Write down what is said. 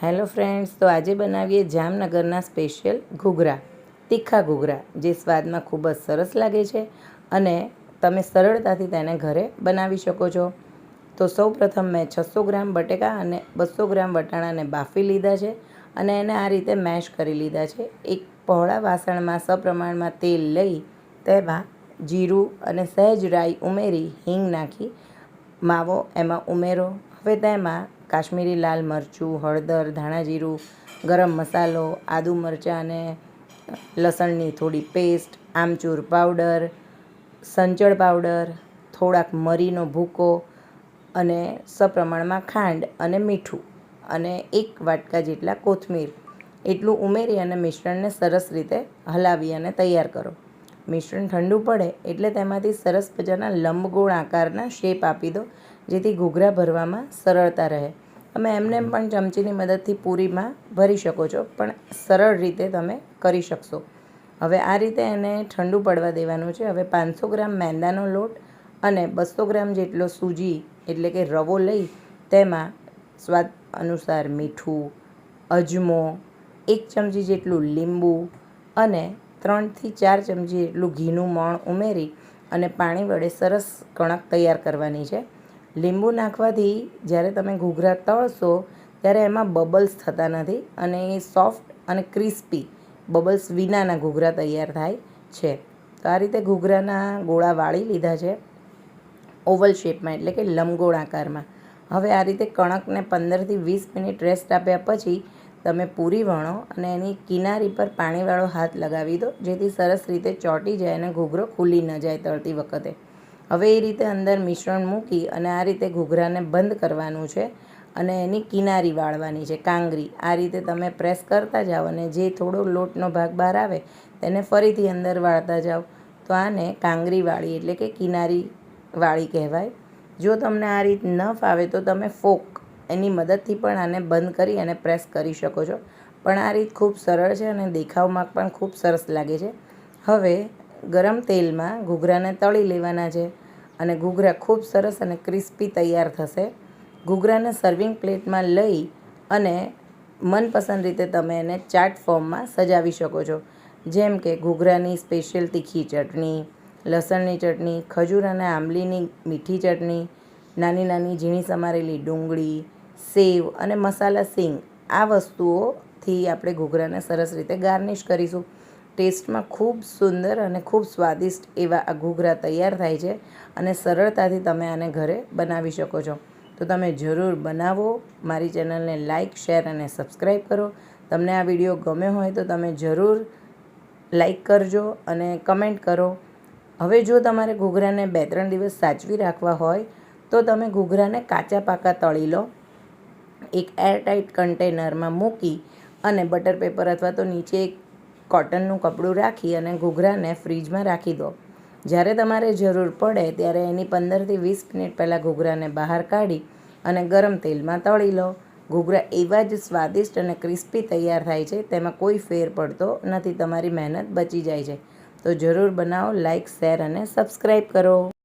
Hello friends, તો આજે બનાવીએ જામનગરના સ્પેશિયલ ઘૂઘરા, તીખા ઘૂઘરા, જે સ્વાદમાં ખૂબ જ સરસ લાગે છે અને તમે સરળતાથી તેને ઘરે બનાવી શકો છો. તો સૌપ્રથમ મેં 600 ગ્રામ બટેકા અને 200 ગ્રામ વટાણાને બાફી લીધા છે અને એને આ રીતે મેશ કરી લીધા છે. એક પહોળા વાસણમાં સપ્રમાણમાં તેલ લઈ તેમાં જીરું અને સહેજ રાઈ ઉમેરી હિંગ નાખી માવો એમાં ઉમેરો. હવે તેમાં કાશ્મીરી લાલ મરચું, હળદર, ધાણા જીરું, ગરમ મસાલો, આદુ મરચાં અને લસણની થોડી પેસ્ટ, આમચૂર પાવડર, સંચળ પાવડર, થોડાક મરીનો ભૂકો અને સપ્રમાણમાં ખાંડ અને મીઠું અને 1 વાટકા જેટલા કોથમીર એટલું ઉમેરી અને મિશ્રણને સરસ રીતે હલાવી અને તૈયાર કરો. મિશ્રણ ઠંડુ પડે એટલે તેમાંથી સરસ મજાના લંબગોળ આકારના શેપ આપી દો, જેથી ઘૂઘરા ભરવામાં સરળતા રહે. તમે એમને પણ ચમચીની મદદથી પૂરીમાં ભરી શકો છો, પણ સરળ રીતે તમે કરી શકશો. હવે આ રીતે એને ઠંડુ પડવા દેવાનું છે. હવે 500 ગ્રામ મેંદાનો લોટ અને 200 ગ્રામ જેટલો સૂજી એટલે કે રવો લઈ તેમાં સ્વાદ અનુસાર મીઠું, અજમો, 1 ચમચી જેટલું લીંબુ અને 3થી 4 ચમચી જેટલું ઘીનું મોણ ઉમેરી અને પાણી વડે સરસ કણક તૈયાર કરવાની છે. લીંબુ નાખવાથી જ્યારે તમે ઘૂઘરા તળશો ત્યારે એમાં બબલ્સ થતા નથી અને એ સોફ્ટ અને ક્રિસ્પી બબલ્સ વિનાના ઘૂઘરા તૈયાર થાય છે. તો આ રીતે ઘૂઘરાના ગોળા વાળી લીધા છે ઓવલ શેપમાં, એટલે કે લંબગોળ આકારમાં. હવે આ રીતે કણકને 15થી 20 મિનિટ રેસ્ટ આપ્યા પછી તમે પૂરી વણો અને એની કિનારી પર પાણીવાળો હાથ લગાવી દો, જેથી સરસ રીતે ચોંટી જાય અને ઘૂઘરો ખુલી ન જાય તળતી વખતે. હવે એ રીતે અંદર મિશ્રણ મૂકી અને આ રીતે ઘૂઘરાને બંધ કરવાનું છે અને એની કિનારી વાળવાની છે, કાંગરી. આ રીતે તમે પ્રેસ કરતા જાઓ અને જે થોડો લોટનો ભાગ બહાર આવે તેને ફરીથી અંદર વાળતા જાઓ. તો આને કાંગરી વાળી એટલે કે કિનારી વાળી કહેવાય. જો તમને આ રીત ન ફાવે તો તમે ફોક એની મદદથી પણ આને બંધ કરી અને પ્રેસ કરી શકો છો, પણ આ રીત ખૂબ સરળ છે અને દેખાવમાં પણ ખૂબ સરસ લાગે છે. હવે ગરમ તેલમાં ઘૂઘરાને તળી લેવાના છે અને ઘૂઘરા ખૂબ સરસ અને ક્રિસ્પી તૈયાર થશે. ઘૂઘરાને સર્વિંગ પ્લેટમાં લઈ અને મનપસંદ રીતે તમે એને ચાટ ફોર્મમાં સજાવી શકો છો, જેમ કે ઘૂઘરાની સ્પેશિયલ તીખી ચટણી, લસણની ચટણી, ખજૂર અને આંબલીની મીઠી ચટણી, નાની નાની ઝીણી સમારેલી ડુંગળી, સેવ અને મસાલા સિંગ, આ વસ્તુઓથી આપણે ઘૂઘરાને સરસ રીતે ગાર્નિશ કરીશું. ટેસ્ટમાં ખૂબ સુંદર અને ખૂબ સ્વાદિષ્ટ એવા આ ઘૂઘરા તૈયાર થાય છે અને સરળતાથી તમે આને ઘરે બનાવી શકો છો. તો તમે જરૂર બનાવો. મારી ચેનલને લાઇક, શેર અને સબસ્ક્રાઈબ કરો. તમને આ વિડીયો ગમ્યો હોય તો તમે જરૂર લાઇક કરજો અને કમેન્ટ કરો. હવે જો તમારે ઘૂઘરાને 2-3 દિવસ સાચવી રાખવા હોય તો તમે ઘૂઘરાને કાચા પાકા તળી લો. એક એરટાઇટ કન્ટેનરમાં મૂકી અને બટર પેપર અથવા તો નીચે એક કોટનનું કપડું રાખી અને ઘૂઘરાને ફ્રીજમાં રાખી દો. જ્યારે તમારે જરૂર પડે ત્યારે એની 15થી 20 મિનિટ પહેલાં ઘૂઘરાને બહાર કાઢી અને ગરમ તેલમાં તળી લો. ઘૂઘરા એવા જ સ્વાદિષ્ટ અને ક્રિસ્પી તૈયાર થાય છે, તેમાં કોઈ ફેર પડતો નથી, તમારી મહેનત બચી જાય છે. તો જરૂર બનાવો. લાઇક, શેર અને સબસ્ક્રાઈબ કરો.